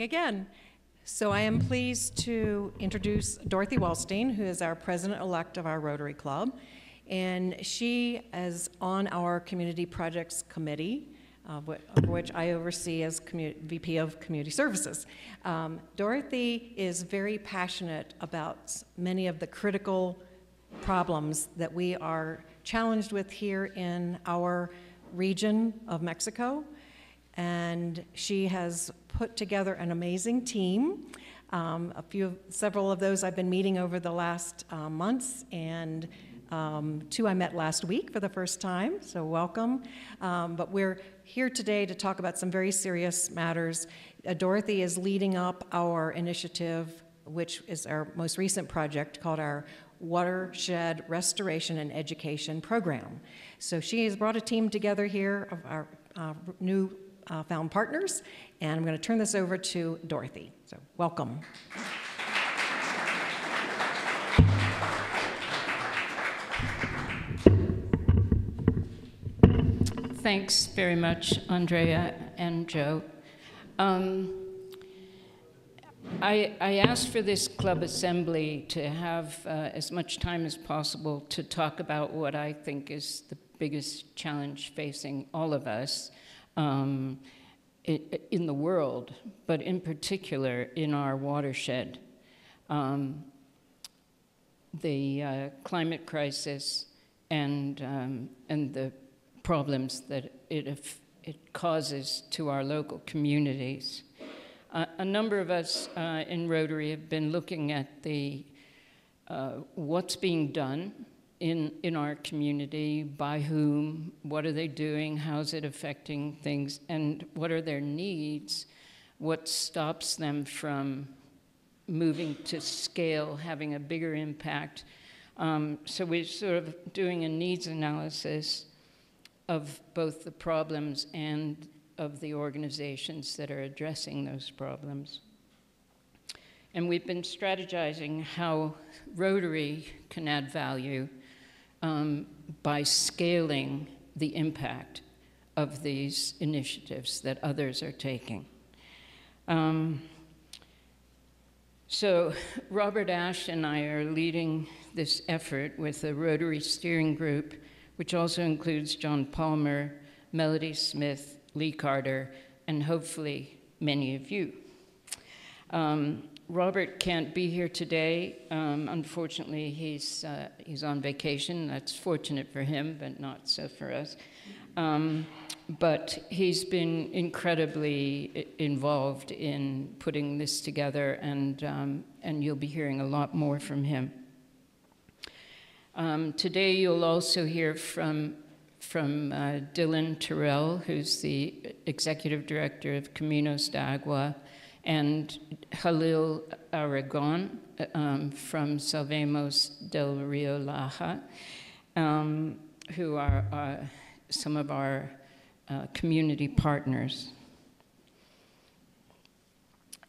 again. So I am pleased to introduce Dorothy Wellstein, who is our president-elect of our Rotary Club. And she is on our Community Projects Committee, which I oversee as VP of Community Services. Dorothy is very passionate about many of the critical problems that we are challenged with here in our region of Mexico. And she has put together an amazing team. Several of those I've been meeting over the last months, and two I met last week for the first time, so welcome. But we're here today to talk about some very serious matters. Dorothy is leading up our initiative, which is our most recent project called our Watershed Restoration and Education Program. So she has brought a team together here of our new found partners, and I'm going to turn this over to Dorothy. So welcome. Thanks very much, Andrea and Joe. I asked for this club assembly to have as much time as possible to talk about what I think is the biggest challenge facing all of us in the world, but in particular in our watershed. The climate crisis and the problems that it causes to our local communities. A number of us in Rotary have been looking at the what's being done in our community, by whom, what are they doing, how's it affecting things, and what are their needs, what stops them from moving to scale, having a bigger impact. So we're sort of doing a needs analysis of both the problems and of the organizations that are addressing those problems. And we've been strategizing how Rotary can add value by scaling the impact of these initiatives that others are taking. So Robert Ashe and I are leading this effort with a Rotary steering group, which also includes John Palmer, Melody Smith, Lee Carter, and hopefully many of you. Robert can't be here today. Unfortunately, he's on vacation. That's fortunate for him, but not so for us. But he's been incredibly involved in putting this together, and you'll be hearing a lot more from him. Today, you'll also hear from Dylan Terrell, who's the Executive Director of Caminos de Agua, and Jalil Aragon from Salvemos del Rio Laja, who are some of our community partners.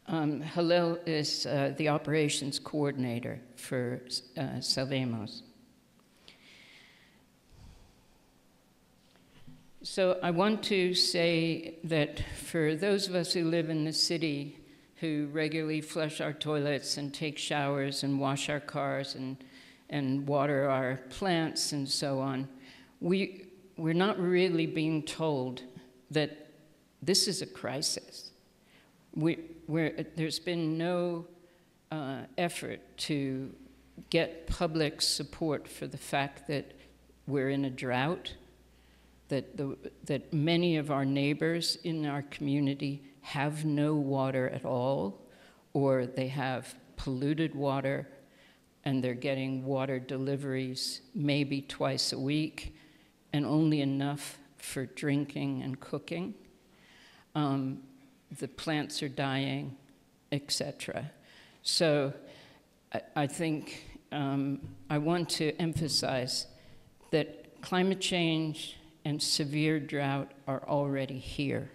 Jalil is the operations coordinator for Salvemos. So I want to say that for those of us who live in the city, who regularly flush our toilets and take showers and wash our cars and water our plants and so on, we're not really being told that this is a crisis. There's been no effort to get public support for the fact that we're in a drought, that many of our neighbors in our community have no water at all, or they have polluted water, and they're getting water deliveries maybe twice a week, and only enough for drinking and cooking. The plants are dying, etc. So I think I want to emphasize that climate change and severe drought are already here.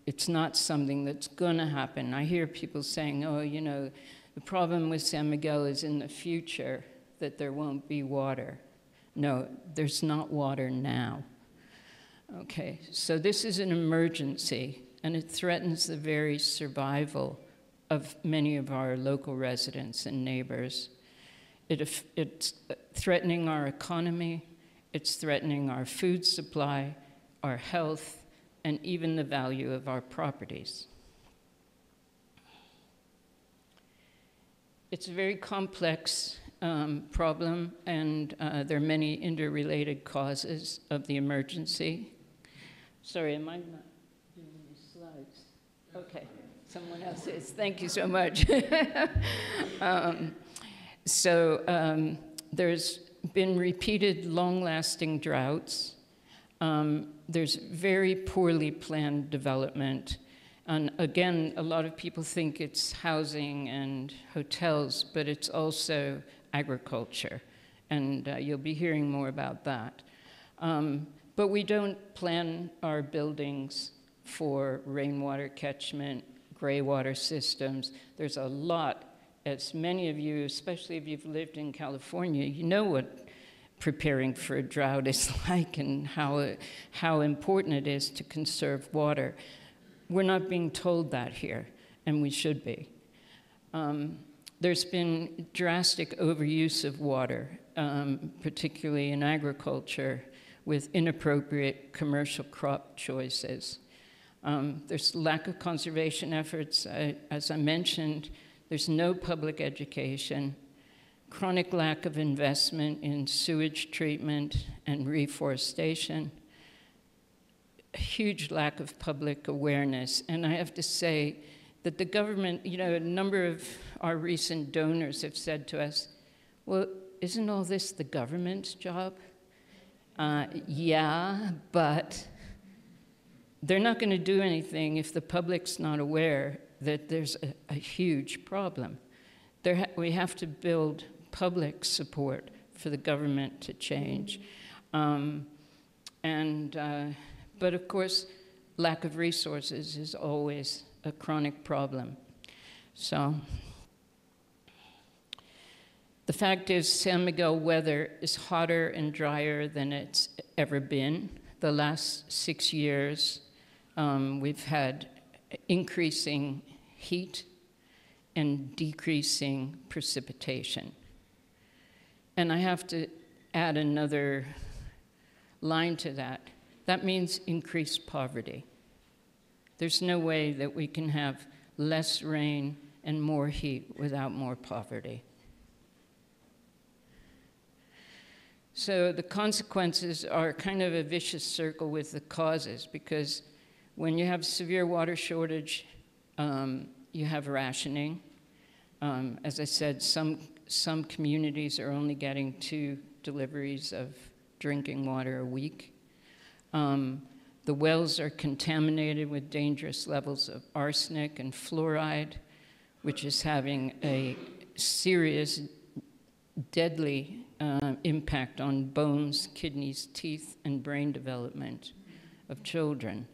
It's not something that's gonna happen. I hear people saying, oh, you know, the problem with San Miguel is in the future that there won't be water. No, there's not water now. Okay, so this is an emergency. and it threatens the very survival of many of our local residents and neighbors. It's threatening our economy, it's threatening our food supply, our health, and even the value of our properties. It's a very complex problem, and there are many interrelated causes of the emergency. Sorry, am I not doing these slides? Okay, someone else is. Thank you so much. There's been repeated long-lasting droughts. There's very poorly planned development. And again, a lot of people think it's housing and hotels, but it's also agriculture. And you'll be hearing more about that. But we don't plan our buildings for rainwater catchment, gray water systems. There's a lot, as many of you, especially if you've lived in California, you know what preparing for a drought is like and how important it is to conserve water. We're not being told that here, and we should be. There's been drastic overuse of water, particularly in agriculture, with inappropriate commercial crop choices. There's lack of conservation efforts, as I mentioned. There's no public education, chronic lack of investment in sewage treatment and reforestation, a huge lack of public awareness. And I have to say that the government, you know, a number of our recent donors have said to us, well, isn't all this the government's job? Yeah, but they're not going to do anything if the public's not aware that there's a huge problem. We have to build public support for the government to change. But of course, lack of resources is always a chronic problem. So the fact is, San Miguel weather is hotter and drier than it's ever been. The last 6 years, we've had increasing heat and decreasing precipitation. And I have to add another line to that. That means increased poverty. There's no way that we can have less rain and more heat without more poverty. So the consequences are kind of a vicious circle with the causes, because when you have severe water shortage, you have rationing. As I said, some communities are only getting 2 deliveries of drinking water a week. The wells are contaminated with dangerous levels of arsenic and fluoride, which is having a serious, deadly impact on bones, kidneys, teeth, and brain development of children.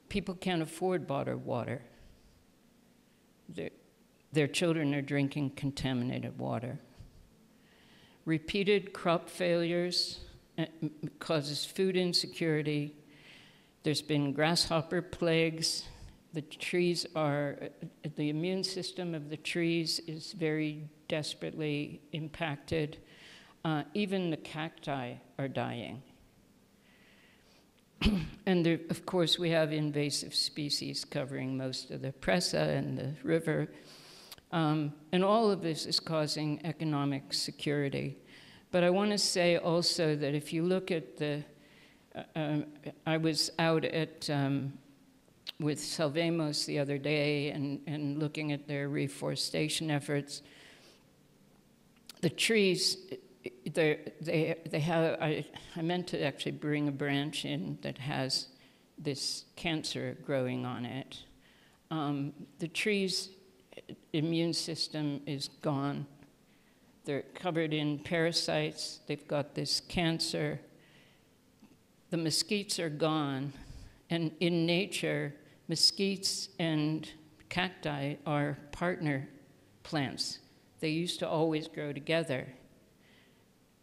People can't afford bottled water. Their children are drinking contaminated water. Repeated crop failures causes food insecurity. There's been grasshopper plagues. The immune system of the trees is very desperately impacted. Even the cacti are dying. And there, of course, we have invasive species covering most of the presa and the river. And all of this is causing economic security. But I want to say also that if you look at I was out at with Salvemos the other day and looking at their reforestation efforts. The trees, they have, I meant to actually bring a branch in that has this cancer growing on it. The trees' immune system is gone. They're covered in parasites. They've got this cancer. The mesquites are gone. And in nature, mesquites and cacti are partner plants. They used to always grow together.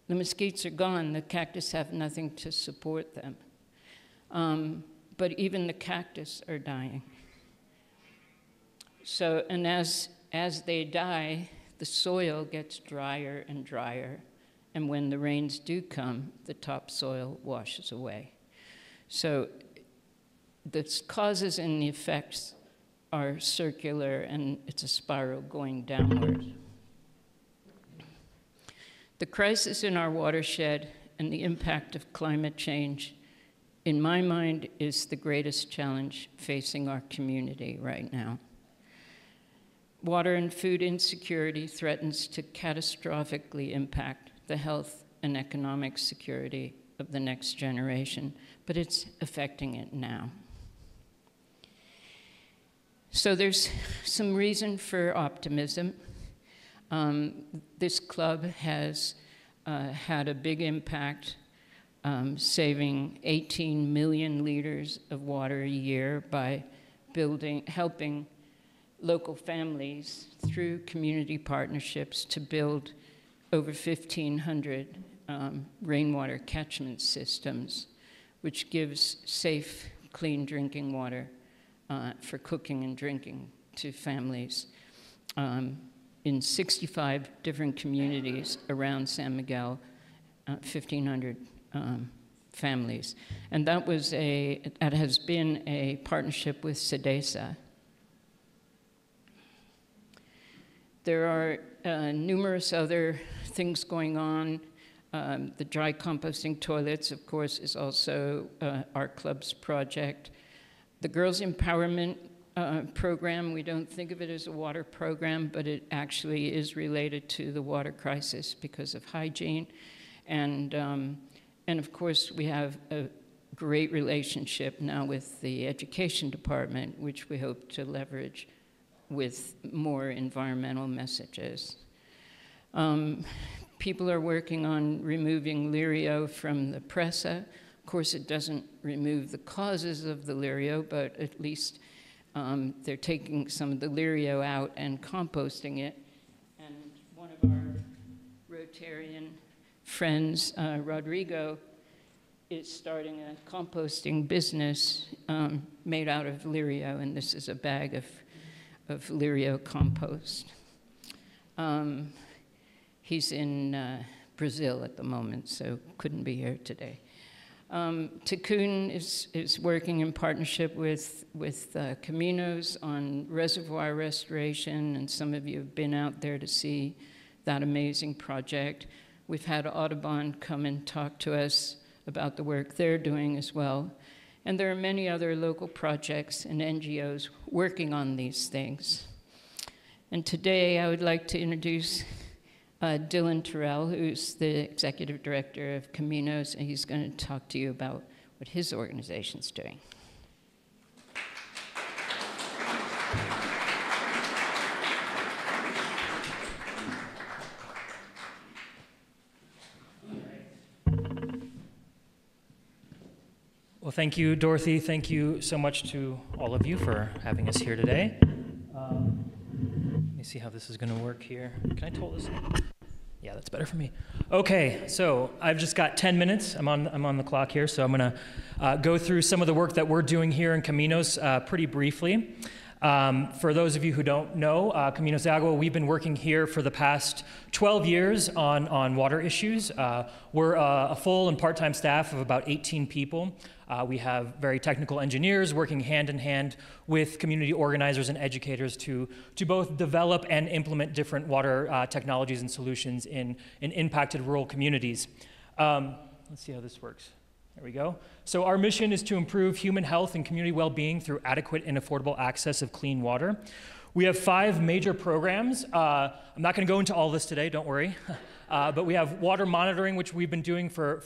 The mesquites are gone. The cactus have nothing to support them. but even the cactus are dying. So, and as they die, the soil gets drier and drier, and when the rains do come, the topsoil washes away. So the causes and the effects are circular, and it's a spiral going downward. The crisis in our watershed and the impact of climate change, in my mind, is the greatest challenge facing our community right now. Water and food insecurity threatens to catastrophically impact the health and economic security of the next generation, but it's affecting it now. So there's some reason for optimism. This club has had a big impact, saving 18 million liters of water a year by helping local families through community partnerships to build over 1,500 rainwater catchment systems, which gives safe, clean drinking water for cooking and drinking to families in 65 different communities around San Miguel, 1,500 families. And that has been a partnership with SEDESA. There are numerous other things going on. The dry composting toilets, of course, is also our club's project. The Girls Empowerment program, we don't think of it as a water program, but it actually is related to the water crisis because of hygiene. And of course, we have a great relationship now with the education department, which we hope to leverage with more environmental messages. People are working on removing lirio from the presa. Of course, it doesn't remove the causes of the lirio, but at least they're taking some of the lirio out and composting it. And one of our Rotarian friends, Rodrigo, is starting a composting business made out of lirio, and this is a bag of lirio compost. He's in Brazil at the moment, so couldn't be here today. Tikkun is working in partnership with Caminos on reservoir restoration, and some of you have been out there to see that amazing project. We've had Audubon come and talk to us about the work they're doing as well. And there are many other local projects and NGOs working on these things. And today I would like to introduce Dylan Terrell, who's the executive director of Caminos, and he's going to talk to you about what his organization's doing. Well, thank you, Dorothy. Thank you so much to all of you for having us here today. Let me see how this is going to work here. Can I hold this? Yeah, that's better for me. Okay, so I've just got 10 minutes. I'm on the clock here, so I'm going to go through some of the work that we're doing here in Caminos pretty briefly. For those of you who don't know, Caminos de Agua, we've been working here for the past 12 years on water issues. We're a full and part-time staff of about 18 people. We have very technical engineers working hand in hand with community organizers and educators to both develop and implement different water technologies and solutions in impacted rural communities. Let's see how this works. There we go. So our mission is to improve human health and community well-being through adequate and affordable access of clean water. We have 5 major programs. I'm not going to go into all this today, don't worry. But we have water monitoring, which we've been doing for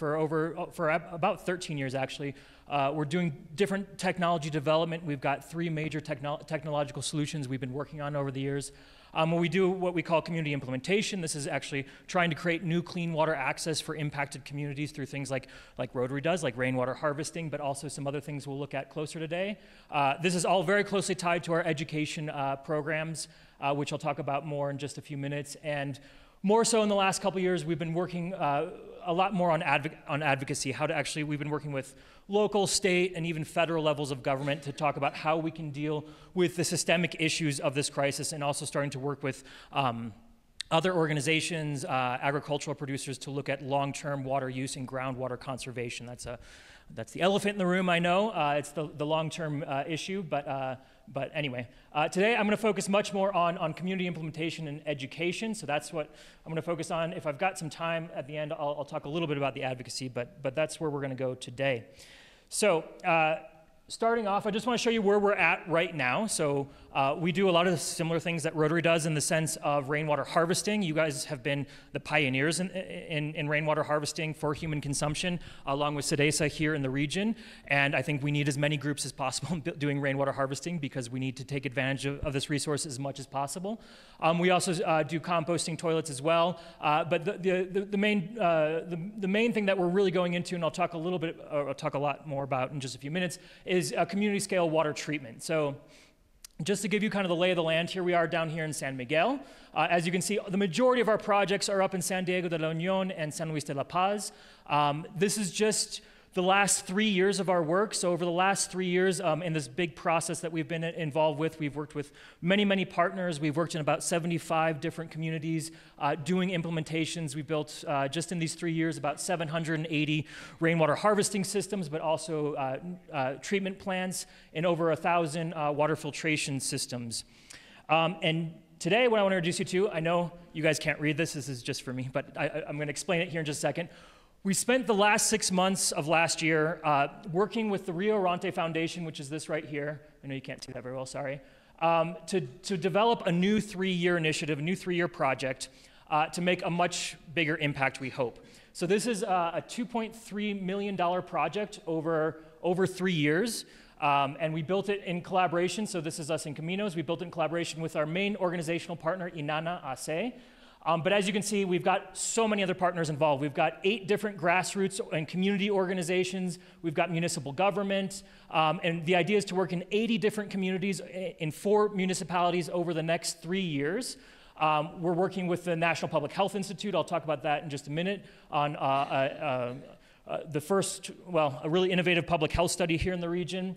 about 13 years, actually. We're doing different technology development. We've got 3 major technological solutions we've been working on over the years. We do what we call community implementation. This is actually trying to create new clean water access for impacted communities through things like Rotary does, like rainwater harvesting, but also some other things we'll look at closer today. This is all very closely tied to our education programs. which I'll talk about more in just a few minutes. And more so in the last couple years, we've been working a lot more on advocacy, we've been working with local, state, and even federal levels of government to talk about how we can deal with the systemic issues of this crisis, and also starting to work with other organizations, agricultural producers, to look at long-term water use and groundwater conservation. That's the elephant in the room, I know. It's the long-term issue, but anyway. Today I'm going to focus much more on community implementation and education, so that's what I'm going to focus on. If I've got some time at the end, I'll talk a little bit about the advocacy, but that's where we're going to go today. So, starting off, I just want to show you where we're at right now. So we do a lot of the similar things that Rotary does in the sense of rainwater harvesting. You guys have been the pioneers in rainwater harvesting for human consumption, along with SEDESA here in the region. And I think we need as many groups as possible doing rainwater harvesting, because we need to take advantage of this resource as much as possible. We also do composting toilets as well. But the main thing that we're really going into, and I'll talk a lot more about in just a few minutes, is community scale water treatment. So just to give you kind of the lay of the land, here we are down here in San Miguel. As you can see, the majority of our projects are up in San Diego de la Unión and San Luis de la Paz. This is just the last 3 years of our work. So over the last 3 years, in this big process that we've been involved with, we've worked with many, many partners. We've worked in about 75 different communities doing implementations. We built, just in these 3 years, about 780 rainwater harvesting systems, but also treatment plants, and over 1,000 water filtration systems. And today, what I want to introduce you to, I know you guys can't read this is just for me, but I'm going to explain it here in just a second. We spent the last 6 months of last year working with the Rio Laja Foundation, which is this right here. I know you can't see that very well, sorry. To develop a new 3-year initiative, a new 3-year project to make a much bigger impact, we hope. So this is a $2.3 million project over 3 years. And we built it in collaboration. So this is us in Caminos. We built it in collaboration with our main organizational partner, Inana ACE. But as you can see, we've got so many other partners involved. We've got 8 different grassroots and community organizations. We've got municipal government. And the idea is to work in 80 different communities in 4 municipalities over the next 3 years. We're working with the National Public Health Institute. I'll talk about that in just a minute on the first, a really innovative public health study here in the region.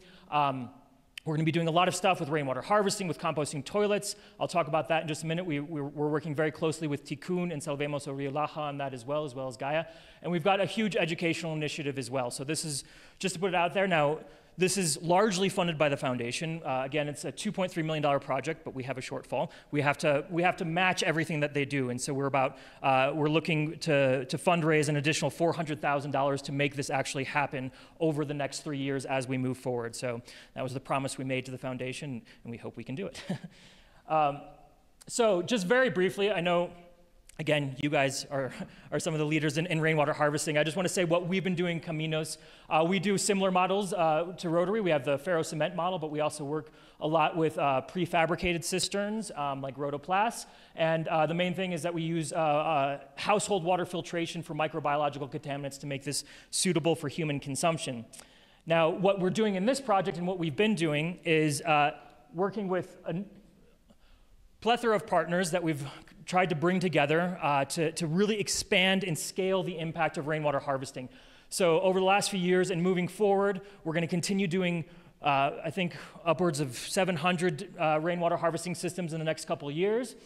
We're going to be doing a lot of stuff with rainwater harvesting, with composting toilets. I'll talk about that in just a minute. We're working very closely with Tikkun and Salvemos Upper Rio Laja on that as well as Gaia. And we've got a huge educational initiative as well. So this is, just to put it out there now, this is largely funded by the foundation. Again, it's a $2.3 million project, but we have a shortfall. We have to match everything that they do, and so we're looking to fundraise an additional $400,000 to make this actually happen over the next 3 years as we move forward. So that was the promise we made to the foundation, and we hope we can do it. So just very briefly, I know, again, you guys are some of the leaders in rainwater harvesting. I just want to say what we've been doing in Caminos. We do similar models to Rotary. We have the ferro cement model, but we also work a lot with prefabricated cisterns like Rotoplas. And the main thing is that we use household water filtration for microbiological contaminants to make this suitable for human consumption. Now, what we're doing in this project and what we've been doing is working with a plethora of partners that we've tried to bring together to really expand and scale the impact of rainwater harvesting. So over the last few years and moving forward, we're going to continue doing, I think, upwards of 700 rainwater harvesting systems in the next couple of years.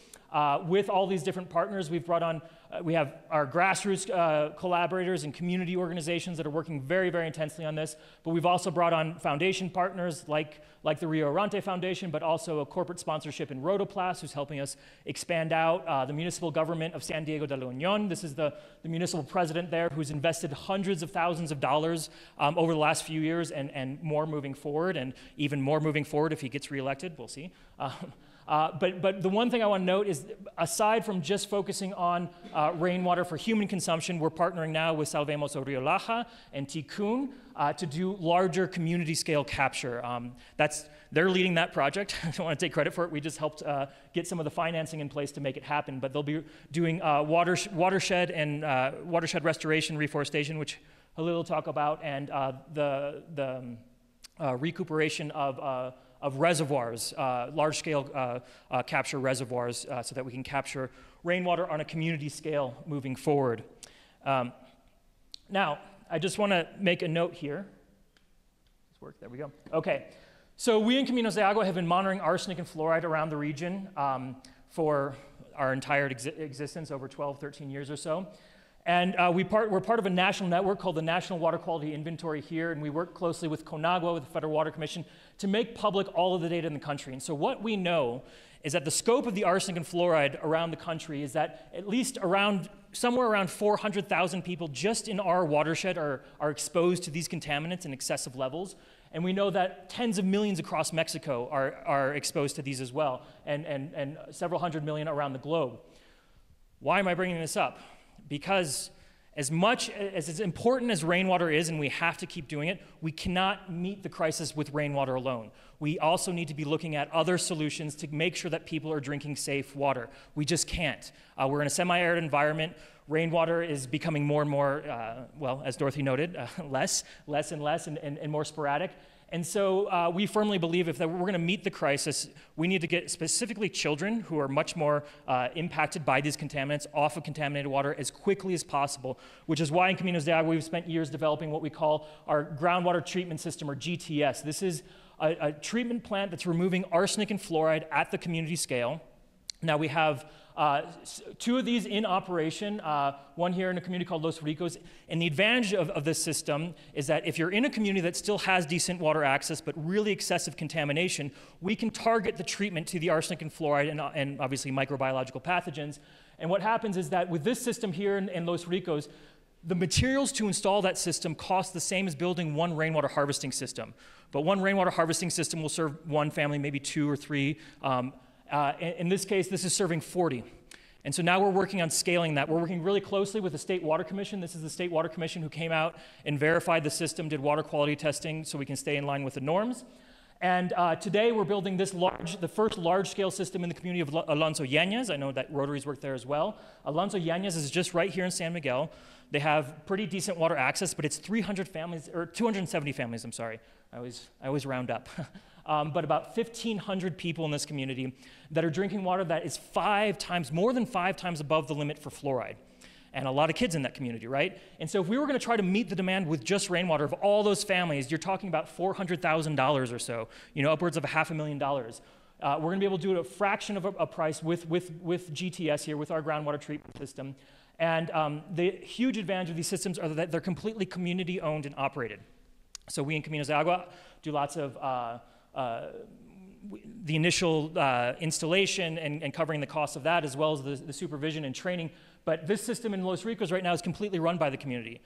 With all these different partners, we've brought on, we have our grassroots collaborators and community organizations that are working very, very intensely on this, but we've also brought on foundation partners like the Rio Laja Foundation, but also a corporate sponsorship in Rotoplas, who's helping us expand out, the municipal government of San Diego de la Unión. This is the municipal president there who's invested hundreds of thousands of dollars over the last few years and more moving forward, and even more moving forward if he gets reelected, we'll see. But the one thing I want to note is, aside from just focusing on rainwater for human consumption, we're partnering now with Salvemos Upper Rio Laja and Tikkun to do larger community scale capture. They're leading that project. I don't want to take credit for it. We just helped get some of the financing in place to make it happen. But they'll be doing watershed and watershed restoration, reforestation, which Halil will talk about, and the recuperation of reservoirs, large-scale capture reservoirs, so that we can capture rainwater on a community scale moving forward. Now, I just want to make a note here. There we go. Okay, so we in Caminos de Agua have been monitoring arsenic and fluoride around the region for our entire existence, over 12, 13 years or so. And we're part of a national network called the National Water Quality Inventory here, and we work closely with CONAGUA, with the Federal Water Commission, to make public all of the data in the country. And so what we know is that the scope of the arsenic and fluoride around the country is that at least somewhere around 400,000 people just in our watershed are exposed to these contaminants in excessive levels. And we know that tens of millions across Mexico are exposed to these as well, and several hundred million around the globe. Why am I bringing this up? Because as much as important as rainwater is, and we have to keep doing it, we cannot meet the crisis with rainwater alone. We also need to be looking at other solutions to make sure that people are drinking safe water. We just can't. We're in a semi-arid environment. Rainwater is becoming more and more, well, as Dorothy noted, less and less and more sporadic. And so we firmly believe if we're going to meet the crisis, we need to get specifically children who are much more impacted by these contaminants off of contaminated water as quickly as possible, which is why in Caminos de Agua we've spent years developing what we call our groundwater treatment system, or GTS. This is a treatment plant that's removing arsenic and fluoride at the community scale. Now we have two of these in operation, one here in a community called Los Ricos. And the advantage of this system is that if you're in a community that still has decent water access but really excessive contamination, we can target the treatment to the arsenic and fluoride and obviously microbiological pathogens. And what happens is that with this system here in Los Ricos, the materials to install that system cost the same as building one rainwater harvesting system. But one rainwater harvesting system will serve one family, maybe two or three. In this case, this is serving 40. And so now we're working on scaling that. We're working really closely with the State Water Commission. This is the State Water Commission who came out and verified the system, did water quality testing so we can stay in line with the norms. And today we're building the first large-scale system in the community of Alonso Yañez. I know that Rotary's worked there as well. Alonso Yañez is just right here in San Miguel. They have pretty decent water access, but it's 300 families, or 270 families, I'm sorry. I always round up. But about 1,500 people in this community that are drinking water that is more than 5 times above the limit for fluoride. And a lot of kids in that community, right? And so if we were going to try to meet the demand with just rainwater of all those families, you're talking about $400,000 or so, upwards of $500,000. We're going to be able to do it at a fraction of a price with GTS here, with our groundwater treatment system. And the huge advantage of these systems are that they're completely community owned and operated. So we in Caminos de Agua do lots of the initial installation and covering the cost of that, as well as the supervision and training. But this system in Los Ricos right now is completely run by the community.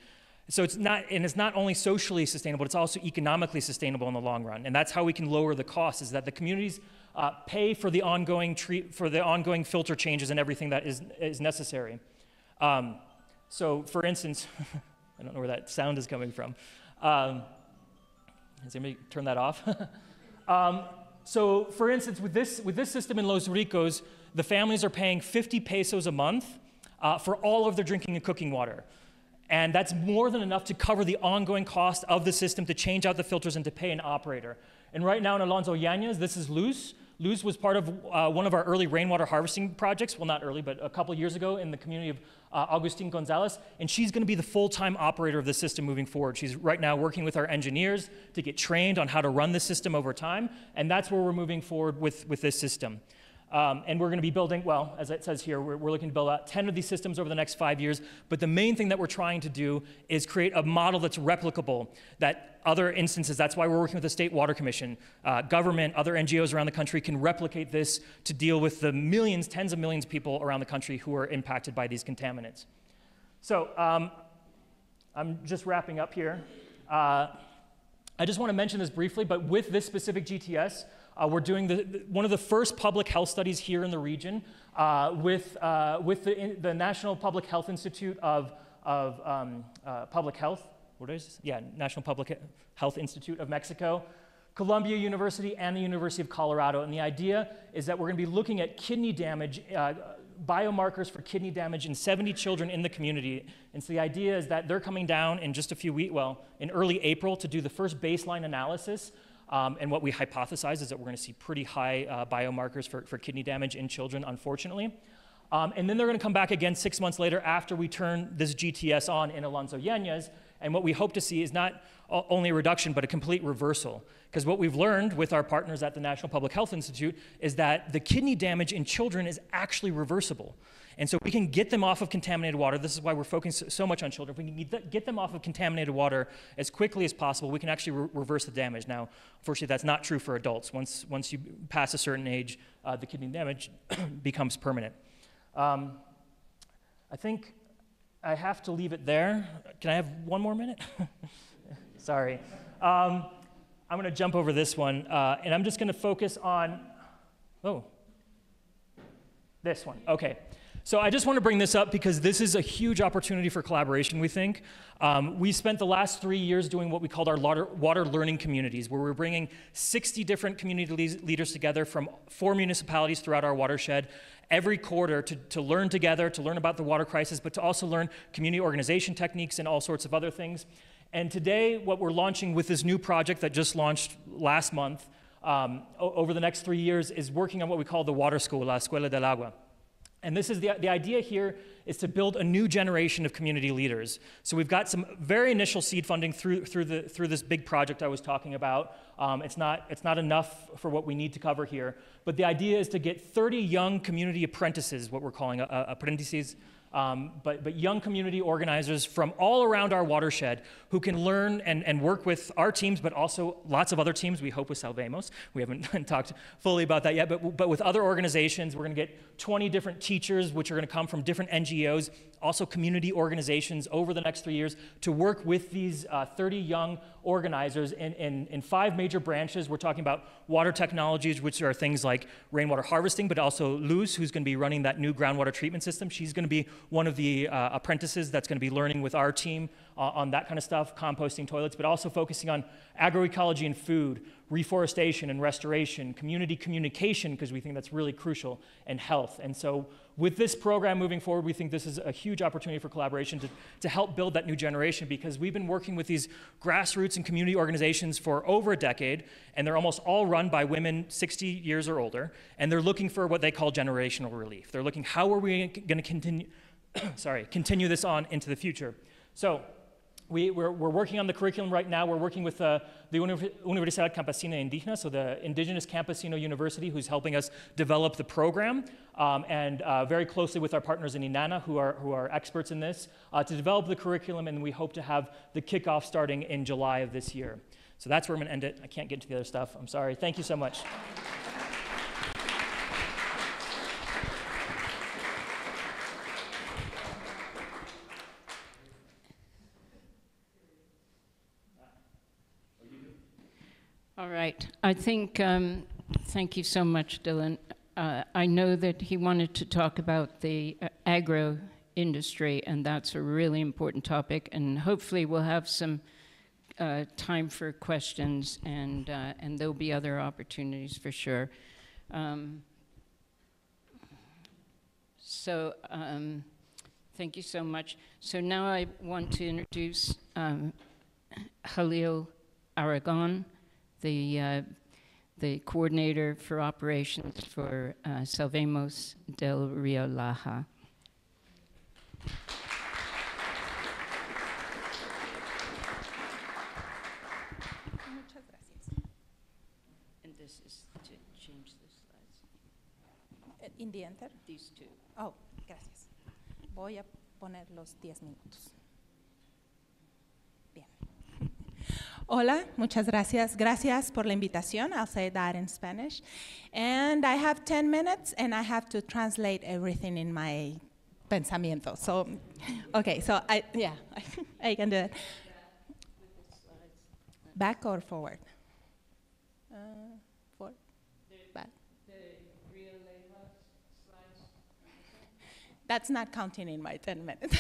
So it's not only socially sustainable, it's also economically sustainable in the long run. And that's how we can lower the cost, is that the communities pay for the ongoing filter changes and everything that is necessary. So for instance, I don't know where that sound is coming from. Has anybody turned that off? So for instance, with this system in Los Ricos, the families are paying 50 pesos a month for all of their drinking and cooking water. And that's more than enough to cover the ongoing cost of the system, to change out the filters and to pay an operator. And right now in Alonso Yañez, this is Luz. Luz was part of one of our early rainwater harvesting projects. Well, not early, but a couple years ago in the community of Agustin Gonzalez. And she's going to be the full-time operator of the system moving forward. She's right now working with our engineers to get trained on how to run the system over time. And that's where we're moving forward with this system. And we're going to be building, well, as it says here, we're looking to build out 10 of these systems over the next 5 years. But the main thing that we're trying to do is create a model that's replicable, that other instances, that's why we're working with the State Water Commission, government, other NGOs around the country can replicate this to deal with the millions, tens of millions of people around the country who are impacted by these contaminants. So I'm just wrapping up here. I just want to mention this briefly, but with this specific GTS, we're doing one of the first public health studies here in the region with the National Public Health Institute of Public Health. What is this? Yeah, National Public Health Institute of Mexico, Columbia University, and the University of Colorado. And the idea is that we're going to be looking at kidney damage, biomarkers for kidney damage in 70 children in the community. And so the idea is that they're coming down in just a few weeks, well, in early April, to do the first baseline analysis And what we hypothesize is that we're going to see pretty high biomarkers for kidney damage in children, unfortunately. And then they're going to come back again 6 months later after we turn this GTS on in Alonso Yanez. And what we hope to see is not only a reduction, but a complete reversal. Because what we've learned with our partners at the National Public Health Institute is that the kidney damage in children is actually reversible. And so we can get them off of contaminated water. This is why we're focusing so much on children. If we can get them off of contaminated water as quickly as possible, we can actually reverse the damage. Now, unfortunately, that's not true for adults. Once you pass a certain age, the kidney damage becomes permanent. I think I have to leave it there. Can I have one more minute? Sorry. I'm going to jump over this one, and I'm just going to focus on, this one. Okay. So I just want to bring this up because this is a huge opportunity for collaboration, we think. We spent the last 3 years doing what we called our water learning communities, where we're bringing 60 different community leaders together from 4 municipalities throughout our watershed every quarter to learn together, to learn about the water crisis, but to also learn community organization techniques and all sorts of other things. And today, what we're launching with this new project that just launched last month, over the next 3 years, is working on what we call the water school, La Escuela del Agua. And this is the idea here is to build a new generation of community leaders. So we've got some very initial seed funding through this big project I was talking about. It's not enough for what we need to cover here. But the idea is to get 30 young community apprentices, what we're calling aprendices, but young community organizers from all around our watershed who can learn and work with our teams, but also lots of other teams, we hope with Salvemos. We haven't talked fully about that yet, but with other organizations, we're going to get 20 different teachers, which are going to come from different NGOs, also community organizations over the next 3 years to work with these 30 young organizers in 5 major branches. We're talking about water technologies, which are things like rainwater harvesting, but also Luz, who's going to be running that new groundwater treatment system. She's going to be one of the apprentices that's going to be learning with our team on that kind of stuff, composting toilets, but also focusing on agroecology and food, reforestation and restoration, community communication, because we think that's really crucial, and health. And so with this program moving forward, we think this is a huge opportunity for collaboration to help build that new generation, because we've been working with these grassroots and community organizations for over a decade, and they're almost all run by women 60 years or older, and they're looking for what they call generational relief. They're looking, how are we going to continue this on into the future? So we're working on the curriculum right now. We're working with the Universidad Campesina Indígena, so the Indigenous Campesino University, who's helping us develop the program, and very closely with our partners in INANA, who are experts in this, to develop the curriculum, and we hope to have the kickoff starting in July of this year. So that's where I'm going to end it. I can't get into the other stuff. I'm sorry. Thank you so much. All right. I think, thank you so much, Dylan. I know that he wanted to talk about the agro industry, and that's a really important topic, and hopefully we'll have some time for questions, and there'll be other opportunities for sure. Thank you so much. So now I want to introduce Jalil Aragon, the coordinator for operations for Salvemos del Rio Laja. Muchas gracias. And this is to change the slides. In the enter? These two. Oh, gracias. Voy a poner los 10 minutos. Bien. Hola, muchas gracias. Gracias por la invitación. I'll say that in Spanish. And I have 10 minutes, and I have to translate everything in my pensamiento. So, okay, so I can do it. Back or forward? Forward. Back. The Rio Laja slides. That's not counting in my 10 minutes.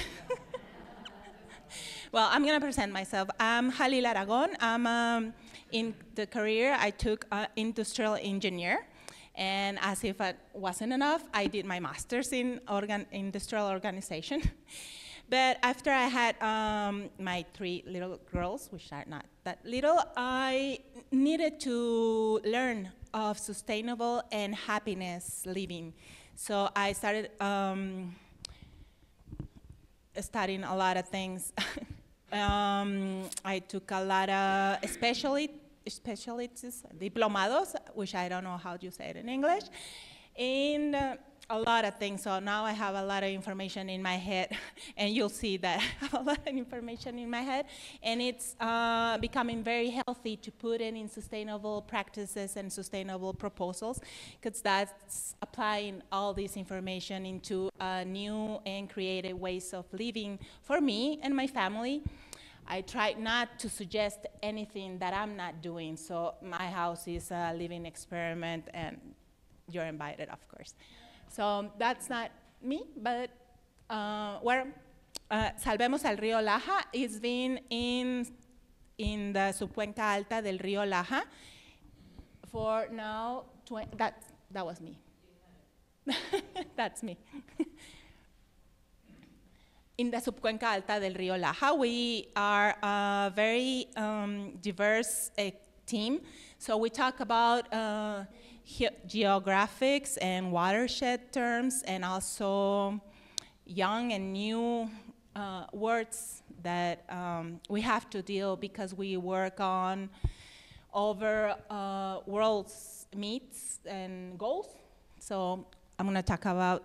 Well, I'm going to present myself. I'm Jalil Aragon. I'm in the career, I took industrial engineer. And as if it wasn't enough, I did my master's in industrial organization. But after I had my 3 little girls, which are not that little, I needed to learn of sustainable and happiness living. So I started studying a lot of things. I took a lot of specialties, diplomados, which I don't know how you say it in English, and a lot of things. So now I have a lot of information in my head, and you'll see that I have a lot of information in my head, and it's becoming very healthy to put it in sustainable practices and sustainable proposals, because that's applying all this information into new and creative ways of living for me and my family. I try not to suggest anything that I'm not doing, so my house is a living experiment, and you're invited, of course. So that's not me, but Salvemos el Río Laja is been in the subcuenca alta del Río Laja for now, that was me. That's me. In the subcuenca alta del Río Laja, we are a very diverse team. So we talk about geographics and watershed terms, and also young and new words that we have to deal, because we work on over world's needs and goals. So I'm going to talk about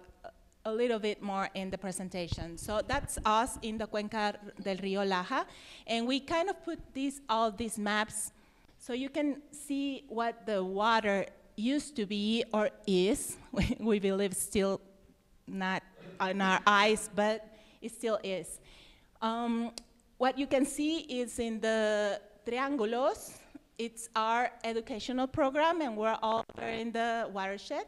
a little bit more in the presentation. So that's us in the Cuenca del Río Laja, and we kind of put all these maps so you can see what the water used to be or is. We believe still not in our eyes, but it still is. What you can see is in the triángulos, it's our educational program, and we're all in the watershed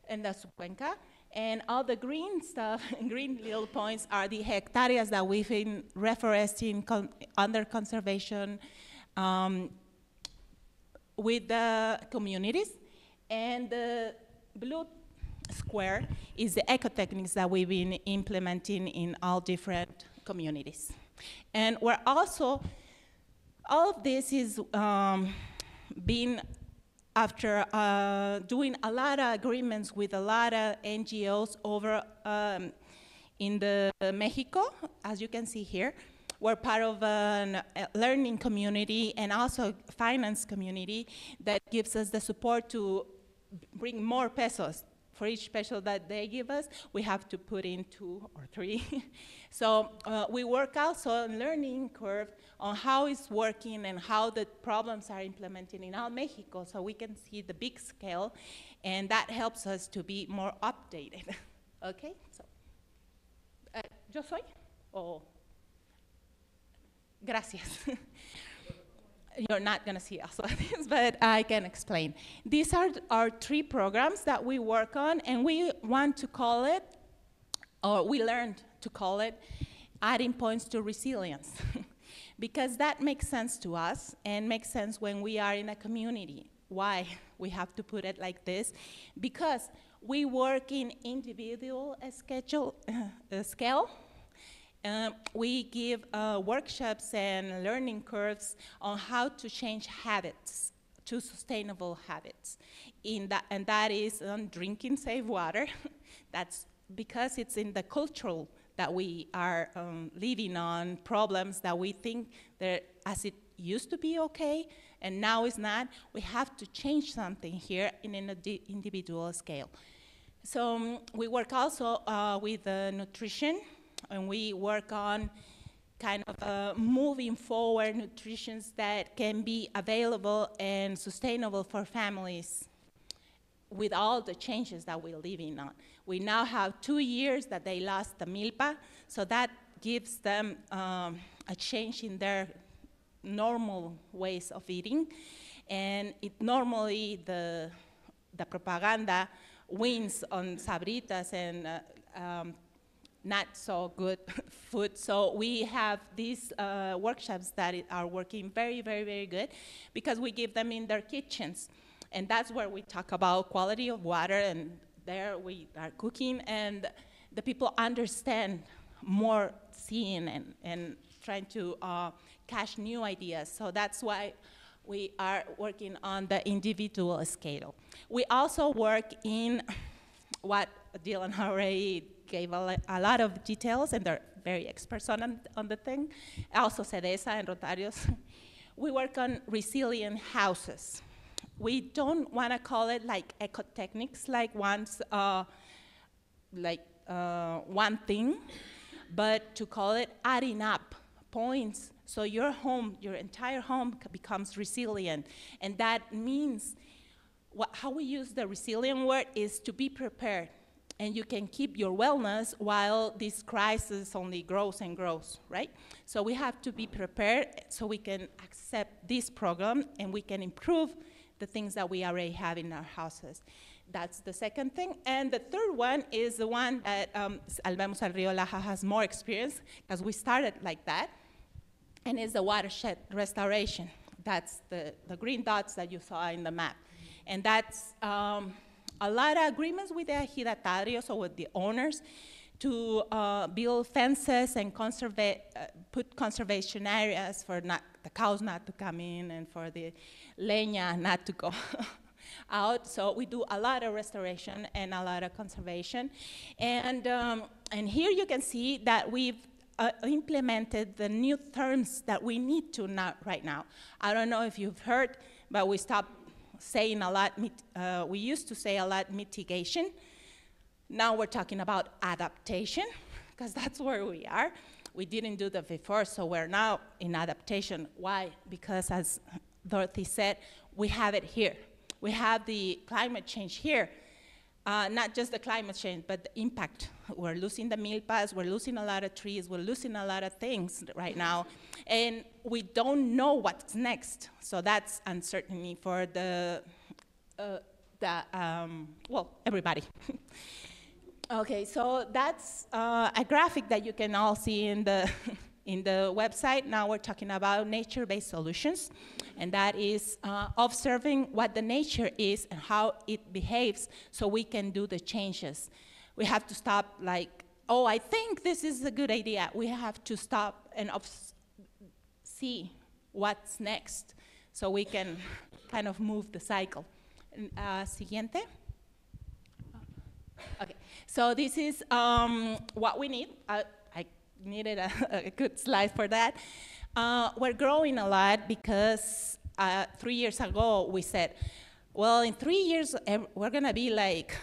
in the subcuenca. And all the green stuff, green little points, are the hectareas that we've been reforesting under conservation with the communities. And the blue square is the eco-techniques that we've been implementing in all different communities. And we're also, all of this is being after doing a lot of agreements with a lot of NGOs over in the Mexico, as you can see here. We're part of a learning community and also finance community that gives us the support to bring more pesos. For each peso that they give us, we have to put in 2 or 3. So we work also on learning curve on how it's working and how the problems are implemented in all Mexico, so we can see the big scale, and that helps us to be more updated. Okay, so, ¿yo soy? Oh, gracias. You're not going to see us like this, but I can explain. These are our 3 programs that we work on, and we want to call it, or we learned to call it, adding points to resilience. Because that makes sense to us and makes sense when we are in a community. Why we have to put it like this? Because we work in individual scale. We give workshops and learning curves on how to change habits to sustainable habits. And that is on drinking safe water. That's because it's in the cultural that we are living on problems that we think that as it used to be okay and now it's not. We have to change something here in an individual scale. So we work also with nutrition, and we work on kind of moving forward nutrition that can be available and sustainable for families with all the changes that we're living on. We now have 2 years that they lost the milpa, so that gives them a change in their normal ways of eating. And normally the propaganda wins on sabritas and not so good food. So we have these workshops that are working very, very, very good because we give them in their kitchens. And that's where we talk about quality of water, and there we are cooking, and the people understand more seeing and trying to catch new ideas. So that's why we are working on the individual scale. We also work in what Dylan already gave a lot of details, and they're very experts on the thing. Also CEDESA and Rotarios. We work on resilient houses. We don't want to call it like ecotechnics, like one thing, but to call it adding up points. So your home, your entire home becomes resilient. And that means, how we use the resilient word is to be prepared. And you can keep your wellness while this crisis only grows and grows, right? So we have to be prepared so we can accept this program and we can improve the things that we already have in our houses. That's the second thing. And the third one is the one that Upper Rio Laja has more experience, because we started like that, and it's the watershed restoration. That's the green dots that you saw in the map. And that's a lot of agreements with the ejidatarios, or with the owners, to build fences and put conservation areas for the cows not to come in and for the leña not to go out. So we do a lot of restoration and a lot of conservation. And here you can see that we've implemented the new terms that we need to right now. I don't know if you've heard, but we stopped saying a lot, we used to say a lot mitigation. Now we're talking about adaptation, because that's where we are. We didn't do that before, so we're now in adaptation. Why? Because as Dorothy said, we have it here. We have the climate change here. Not just the climate change, but the impact. We're losing the milpas, we're losing a lot of trees, we're losing a lot of things right now, and we don't know what's next. So that's uncertainty for everybody. Okay, so that's a graphic that you can all see in the website. Now we're talking about nature-based solutions, and that is observing what the nature is and how it behaves so we can do the changes. We have to stop like, oh, I think this is a good idea. We have to stop and see what's next so we can kind of move the cycle. Siguiente. Okay, so this is what we need. I needed a good slide for that. We're growing a lot because 3 years ago we said, well, in 3 years we're gonna be like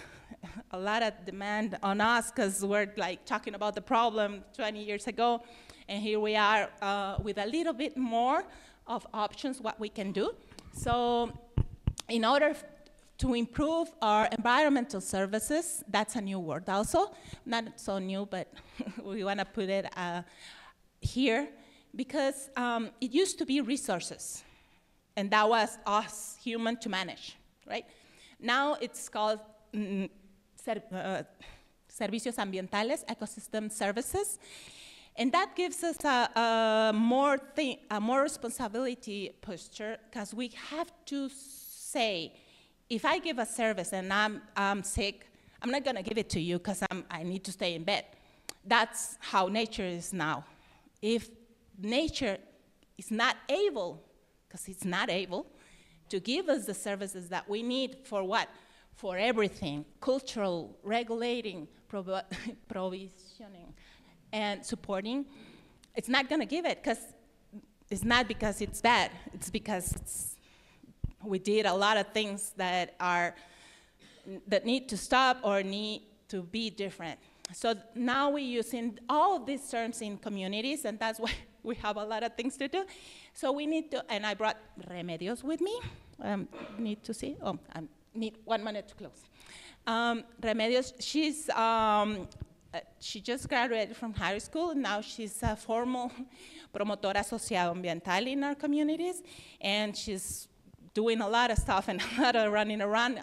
a lot of demand on us because we're like talking about the problem 20 years ago, and here we are with a little bit more of options what we can do. So in order to improve our environmental services, that's a new word also, not so new, but we want to put it here, because it used to be resources, and that was us, human, to manage, right? Now it's called servicios ambientales, ecosystem services, and that gives us a more responsibility posture, because we have to say, if I give a service and I'm sick, I'm not gonna give it to you because I need to stay in bed. That's how nature is now. If nature is not able, because it's not able, to give us the services that we need for what? For everything, cultural, regulating, provisioning, and supporting, it's not gonna give it, because it's not because it's bad, it's because we did a lot of things that need to stop or need to be different. So now we're using all of these terms in communities, and that's why we have a lot of things to do. So we need to, and I brought Remedios with me. Need to see, I need 1 minute to close. Remedios, she just graduated from high school, and now she's a formal promotora social ambiental in our communities, and she's doing a lot of stuff and a lot of running around.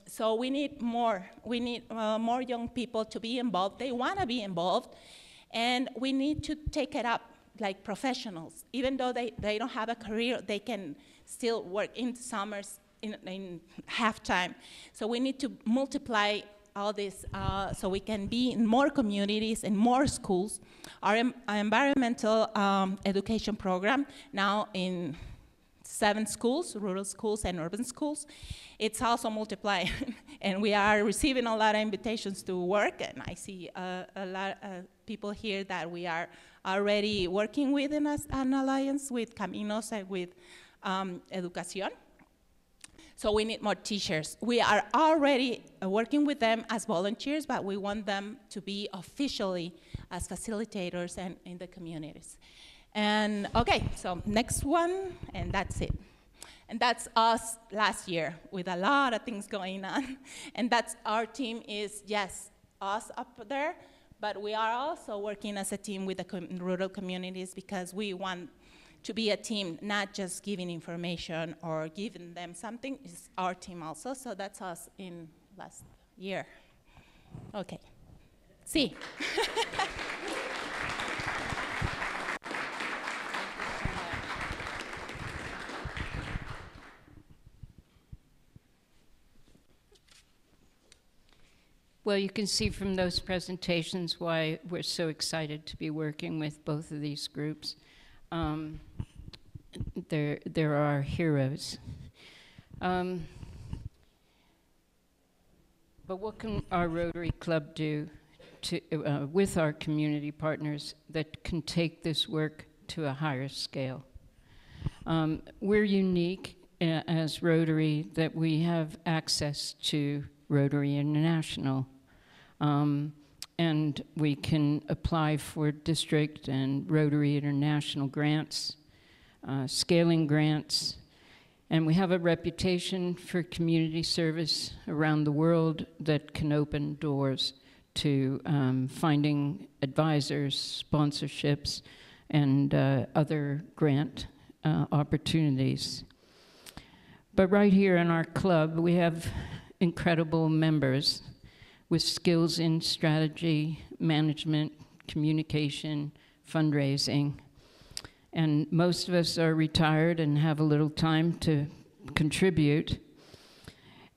So we need more. We need more young people to be involved. They want to be involved, and we need to take it up like professionals. Even though they don't have a career, they can still work in summers in half time. So we need to multiply all this so we can be in more communities and more schools. Our environmental education program now in 7 schools, rural schools and urban schools. It's also multiplying, and we are receiving a lot of invitations to work, and I see a lot of people here that we are already working with in an alliance with Caminos and with Educación. So we need more teachers. We are already working with them as volunteers, but we want them to be officially as facilitators and in the communities. And okay, so next one, and that's it. And that's us last year with a lot of things going on. And that's our team is, yes, us up there, but we are also working as a team with the rural communities because we want to be a team, not just giving information or giving them something. It's our team also, so that's us in last year. Okay, see. Well, you can see from those presentations why we're so excited to be working with both of these groups. They're our heroes. But what can our Rotary Club do to, with our community partners that can take this work to a higher scale? We're unique as Rotary that we have access to Rotary International. And we can apply for district and Rotary International grants, scaling grants, and we have a reputation for community service around the world that can open doors to finding advisors, sponsorships, and other grant opportunities. But right here in our club, we have incredible members with skills in strategy, management, communication, fundraising. And most of us are retired and have a little time to contribute.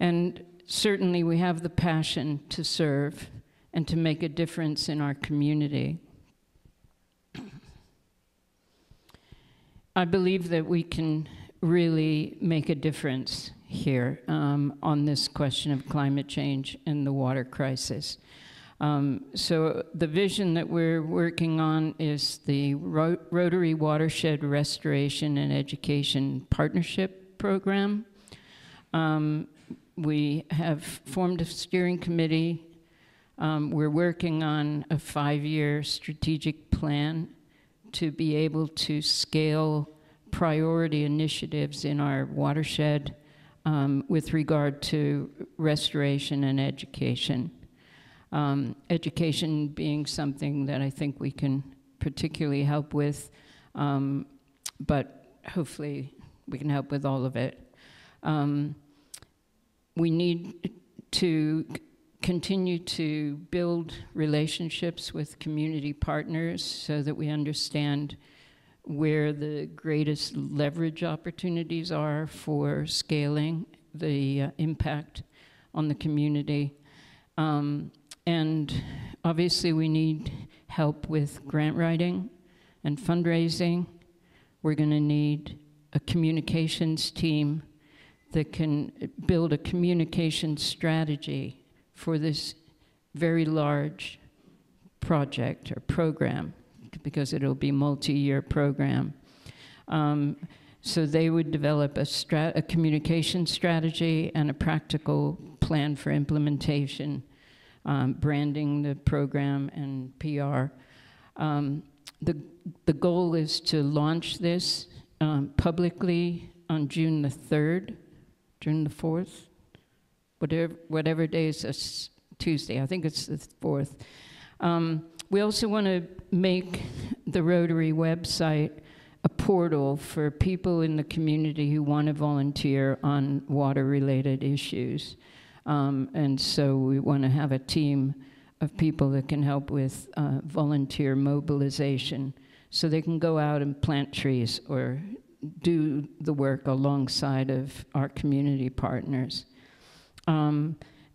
And certainly we have the passion to serve and to make a difference in our community. I believe that we can really make a difference here on this question of climate change and the water crisis. So the vision that we're working on is the Rotary Watershed Restoration and Education Partnership Program. We have formed a steering committee. We're working on a 5-year strategic plan to be able to scale priority initiatives in our watershed with regard to restoration and education. Education being something that I think we can particularly help with, but hopefully we can help with all of it. We need to continue to build relationships with community partners so that we understand where the greatest leverage opportunities are for scaling the impact on the community. And obviously we need help with grant writing and fundraising. We're going to need a communications team that can build a communication strategy for this very large project or program, because it'll be multi-year program. So they would develop a communication strategy and a practical plan for implementation, branding the program and PR. The goal is to launch this publicly on June the 3rd, June the 4th, whatever day is a Tuesday, I think it's the 4th. We also want to make the Rotary website a portal for people in the community who want to volunteer on water-related issues. And so we want to have a team of people that can help with volunteer mobilization so they can go out and plant trees or do the work alongside of our community partners.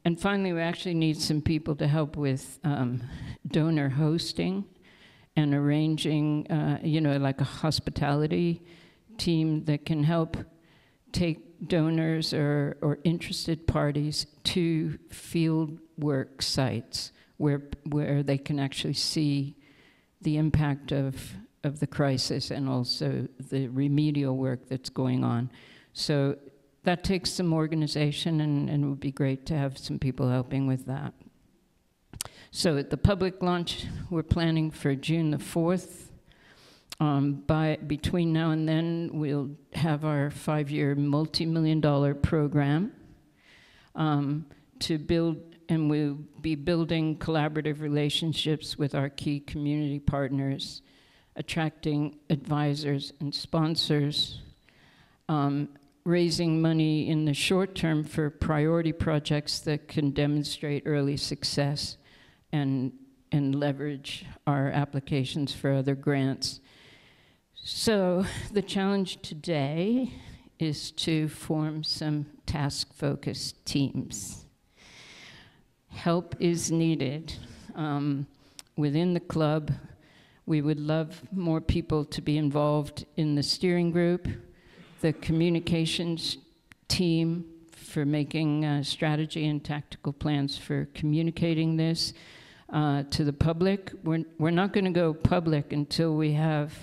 And finally, we actually need some people to help with donor hosting and arranging, like a hospitality team that can help take donors or interested parties to field work sites where they can actually see the impact of the crisis and also the remedial work that's going on. So that takes some organization, and it would be great to have some people helping with that. So at the public launch, we're planning for June the 4th. Between now and then, we'll have our 5-year multi-million-dollar program to build, and we'll be building collaborative relationships with our key community partners, attracting advisors and sponsors, raising money in the short term for priority projects that can demonstrate early success and leverage our applications for other grants. So the challenge today is to form some task-focused teams. Help is needed within the club. We would love more people to be involved in the steering group, the communications team for making strategy and tactical plans for communicating this to the public. We're not going to go public until we have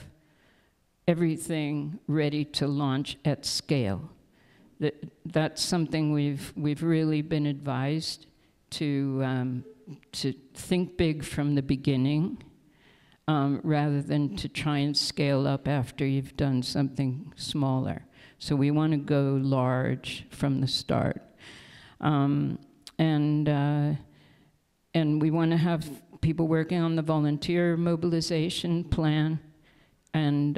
everything ready to launch at scale. That's something we've really been advised to think big from the beginning, rather than to try and scale up after you've done something smaller. So we want to go large from the start. And we want to have people working on the volunteer mobilization plan and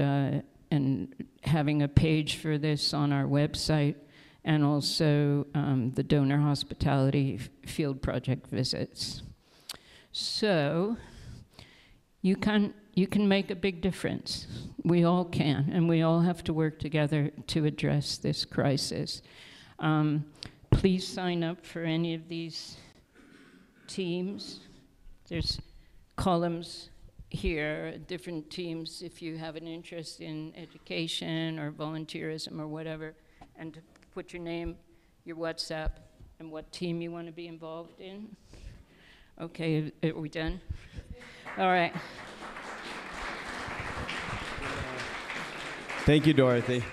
having a page for this on our website, and also the donor hospitality field project visits. So you can make a big difference. We all can, and we all have to work together to address this crisis. Please sign up for any of these teams. There's columns here, different teams if you have an interest in education or volunteerism or whatever, and to put your name, your WhatsApp, and what team you want to be involved in. Okay, are we done? All right. Thank you, Dorothy.